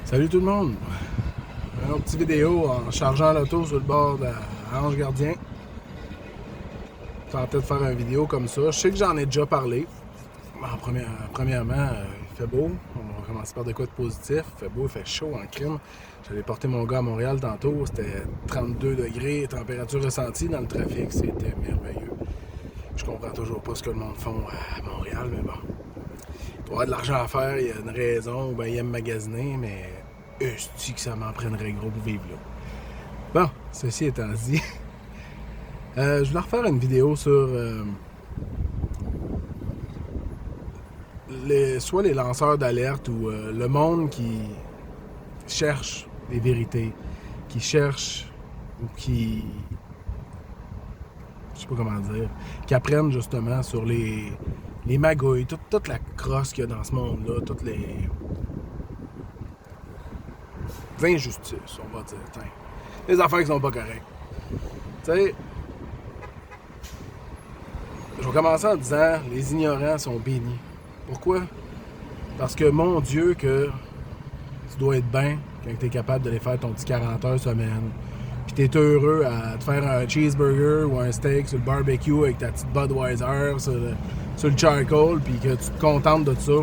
Salut tout le monde! Une autre petite vidéo en chargeant l'auto sur le bord de Ange Gardien. Je tentais de faire une vidéo comme ça. Je sais que j'en ai déjà parlé. Premièrement, il fait beau. On va commencer par de quoi de positif. Il fait beau, il fait chaud en crime. J'allais porter mon gars à Montréal tantôt. C'était 32 degrés, température ressentie dans le trafic. C'était merveilleux. Je comprends toujours pas ce que le monde fait à Montréal, mais bon. Il doit y avoir de l'argent à faire, il y a une raison, ou bien il aime magasiner, mais je dis que ça m'en prendrait gros pour vivre là. Bon, ceci étant dit, je voulais refaire une vidéo sur soit les lanceurs d'alerte ou le monde qui cherche des vérités, qui cherche ou qui... je sais pas comment dire, qui apprennent justement sur les magouilles, toute la crosse qu'il y a dans ce monde-là, toutes les injustices, on va dire. T'sais. Les affaires qui sont pas correctes. Tu sais, je vais commencer en disant, les ignorants sont bénis. Pourquoi? Parce que, mon Dieu, que tu dois être bien quand tu es capable de les faire ton petit 40 heures semaine. Puis tu es heureux à te faire un cheeseburger ou un steak sur le barbecue avec ta petite Budweiser sur le charcoal, puis que tu te contentes de ça,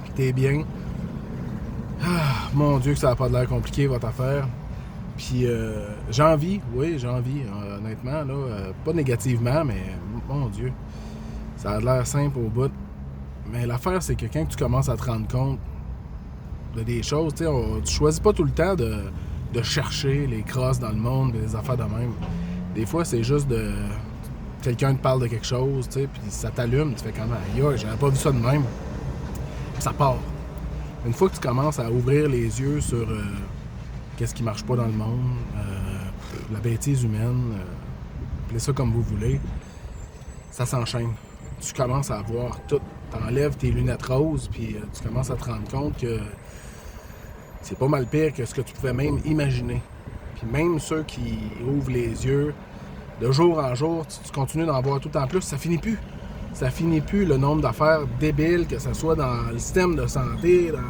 puis tu es bien. Ah, mon Dieu, que ça n'a pas de l'air compliqué, votre affaire. Puis j'envie, honnêtement, là, pas négativement, mais mon Dieu, ça a l'air simple au bout. Mais l'affaire, c'est que quand tu commences à te rendre compte de des choses, tu choisis pas tout le temps de chercher les crosses dans le monde, les affaires de même. Des fois, c'est juste de... quelqu'un te parle de quelque chose, tu sais, puis ça t'allume, tu fais comment? Aïe, j'avais pas vu ça de même. Puis ça part. Une fois que tu commences à ouvrir les yeux sur qu'est-ce qui marche pas dans le monde, la bêtise humaine, appelez ça comme vous voulez, ça s'enchaîne. Tu commences à voir tout. T'enlèves tes lunettes roses, puis tu commences à te rendre compte que c'est pas mal pire que ce que tu pouvais même imaginer. Puis même ceux qui ouvrent les yeux, de jour en jour, tu continues d'en voir tout en plus, ça finit plus. Ça finit plus le nombre d'affaires débiles, que ce soit dans le système de santé, dans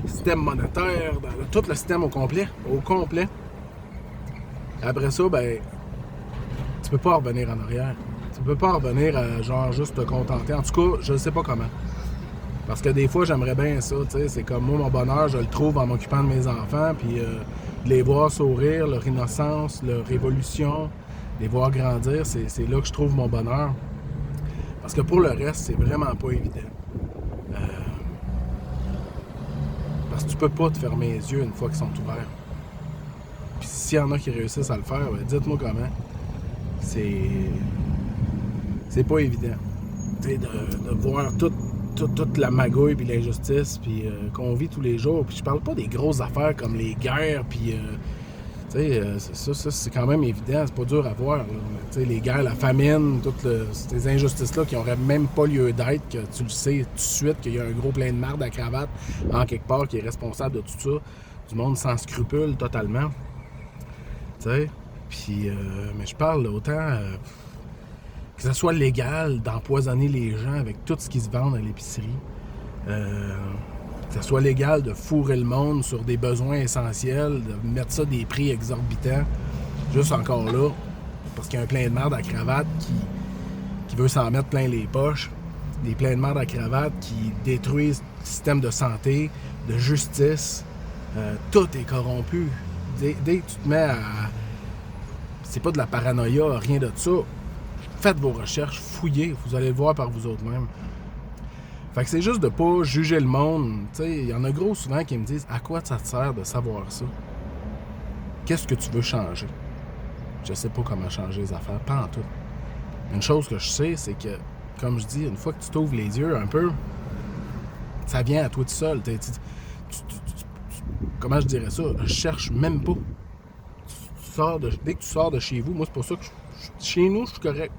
le système monétaire, dans tout le système au complet. Après ça, ben, tu peux pas revenir en arrière. Tu peux pas revenir à genre juste te contenter. En tout cas, je ne sais pas comment. Parce que des fois, j'aimerais bien ça, tu sais. C'est comme moi, mon bonheur, je le trouve en m'occupant de mes enfants, puis de les voir sourire, leur innocence, leur évolution, les voir grandir, c'est là que je trouve mon bonheur. Parce que pour le reste, c'est vraiment pas évident. Parce que tu peux pas te fermer les yeux une fois qu'ils sont ouverts. Puis s'il y en a qui réussissent à le faire, ben, dites-moi comment. C'est pas évident. Tu sais, de voir toute la magouille puis l'injustice puis qu'on vit tous les jours. Puis je parle pas des grosses affaires comme les guerres puis tu sais, ça c'est quand même évident, c'est pas dur à voir. Tu sais, les guerres, la famine, toutes ces injustices-là qui n'auraient même pas lieu d'être, que tu le sais tout de suite qu'il y a un gros plein de marde à cravate en quelque part qui est responsable de tout ça. Du monde sans scrupules totalement. Tu sais, puis mais je parle autant que ça soit légal d'empoisonner les gens avec tout ce qui se vend à l'épicerie. Que ça soit légal de fourrer le monde sur des besoins essentiels, de mettre ça des prix exorbitants, juste encore là, parce qu'il y a un plein de merde à cravate qui veut s'en mettre plein les poches, des pleins de merde à cravate qui détruisent le système de santé, de justice, tout est corrompu. Dès que tu te mets à... c'est pas de la paranoïa, rien de ça. Faites vos recherches, fouillez, vous allez le voir par vous autres mêmes. Fait que c'est juste de pas juger le monde. Tu sais, il y en a gros souvent qui me disent « À quoi ça te sert de savoir ça? Qu'est-ce que tu veux changer? » Je sais pas comment changer les affaires, pas en tout. Une chose que je sais, c'est que, comme je dis, une fois que tu t'ouvres les yeux un peu, ça vient à toi tout seul. Comment je dirais ça? Je cherche même pas. Dès que tu sors de chez vous, moi c'est pour ça que chez nous, je suis correct.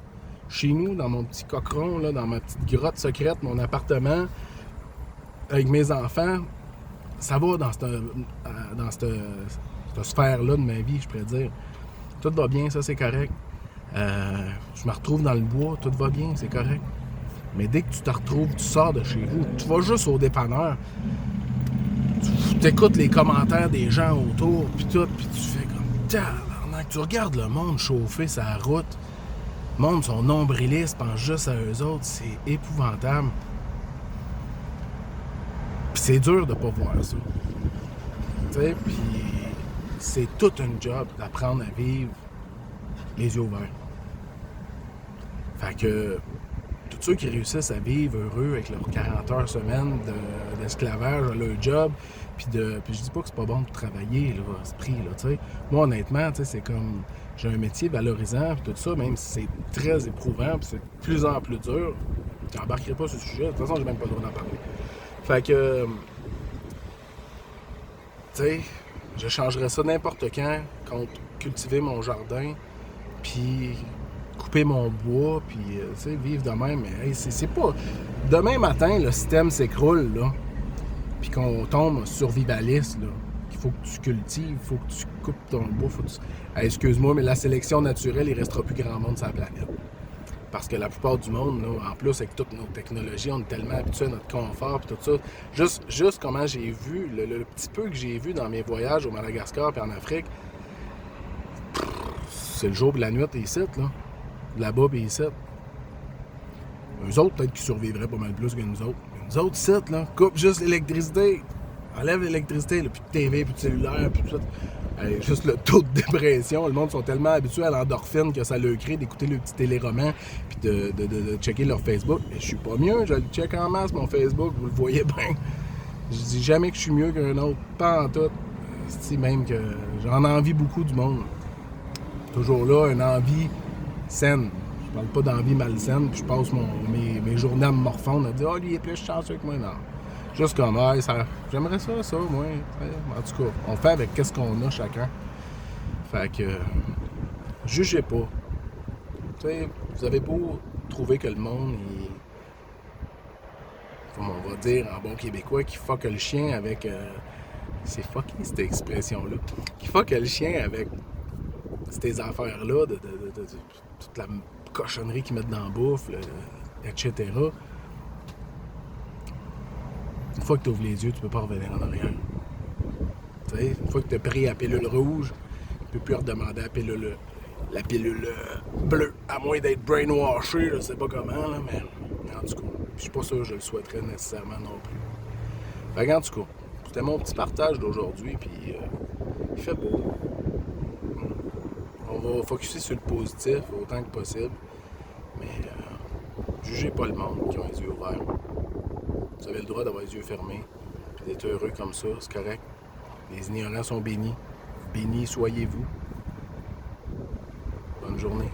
Chez nous, dans mon petit cochon, là, dans ma petite grotte secrète, mon appartement, avec mes enfants, ça va dans cette sphère-là de ma vie, je pourrais dire. Tout va bien, ça c'est correct. Je me retrouve dans le bois, tout va bien, c'est correct. Mais dès que tu te retrouves, tu sors de chez vous, tu vas juste au dépanneur, tu écoutes les commentaires des gens autour, puis tout, puis tu fais comme... Tabarnak, tu regardes le monde chauffer sa route. Le monde sont nombrilistes, pense juste à eux autres. C'est épouvantable. Puis c'est dur de pas voir ça. Tu sais, puis c'est tout un job d'apprendre à vivre les yeux ouverts. Fait que tous ceux qui réussissent à vivre heureux avec leurs 40 heures semaine d'esclavage à leur job, puis je dis pas que c'est pas bon de travailler, là, à ce prix, là, tu sais. Moi, honnêtement, tu sais, c'est comme... J'ai un métier valorisant, puis tout ça, même si c'est très éprouvant, puis c'est de plus en plus dur. J'embarquerai pas sur ce sujet. De toute façon, j'ai même pas le droit d'en parler. Fait que... Tu sais, je changerais ça n'importe quand contre cultiver mon jardin, puis couper mon bois, puis tu sais, vivre de même. Mais hey, c'est pas... Demain matin, le système s'écroule, là, puis qu'on tombe survivaliste, là. Il faut que tu cultives, il faut que tu coupes ton bois, faut que tu... Hey, excuse-moi, mais la sélection naturelle, il restera plus grand monde sur la planète. Parce que la plupart du monde, là, en plus, avec toutes nos technologies, on est tellement habitués à notre confort et tout ça. Juste comment j'ai vu, le petit peu que j'ai vu dans mes voyages au Madagascar et en Afrique, c'est le jour et la nuit, t'es ici, là. Là-bas, puis ici. Eux autres, peut-être qu'ils survivraient pas mal plus que nous autres. Mais nous autres, ici, là, coupe juste l'électricité. Enlève l'électricité, là, plus de TV, plus de cellulaire, plus de tout. Juste le taux de dépression, le monde sont tellement habitués à l'endorphine que ça leur crée d'écouter le petit téléroman puis de checker leur Facebook. Mais je suis pas mieux, je le check en masse mon Facebook, vous le voyez bien. Je dis jamais que je suis mieux qu'un autre, pas en tout. C'est même que j'en envie beaucoup du monde. Toujours là, une envie saine. Je parle pas d'envie malsaine, puis je passe mes journées à me morfondre, à dire « Ah, lui, il est plus chanceux que moi. » Non. Juste comme, j'aimerais ça, moi. En tout cas, on fait avec qu'est-ce qu'on a chacun. Fait que, jugez pas. Tu sais, vous avez beau trouver que le monde, on va dire en bon québécois, qui fuck le chien avec... c'est fucké cette expression-là. Qui fuck le chien avec ces affaires-là, de toute la cochonnerie qu'ils mettent dans la bouffe, etc. Une fois que tu ouvres les yeux, tu peux pas revenir en arrière. T'sais, une fois que tu as pris la pilule rouge, tu peux plus redemander la pilule bleue, à moins d'être brainwashé, je sais pas comment, là, mais en tout cas, je suis pas sûr que je le souhaiterais nécessairement non plus. Fait qu'en tout cas, c'était mon petit partage d'aujourd'hui, puis il fait beau. On va focusser sur le positif autant que possible, mais jugez pas le monde qui ont les yeux ouverts. Vous avez le droit d'avoir les yeux fermés, puis d'être heureux comme ça, c'est correct. Les ignorants sont bénis. Bénis soyez-vous. Bonne journée.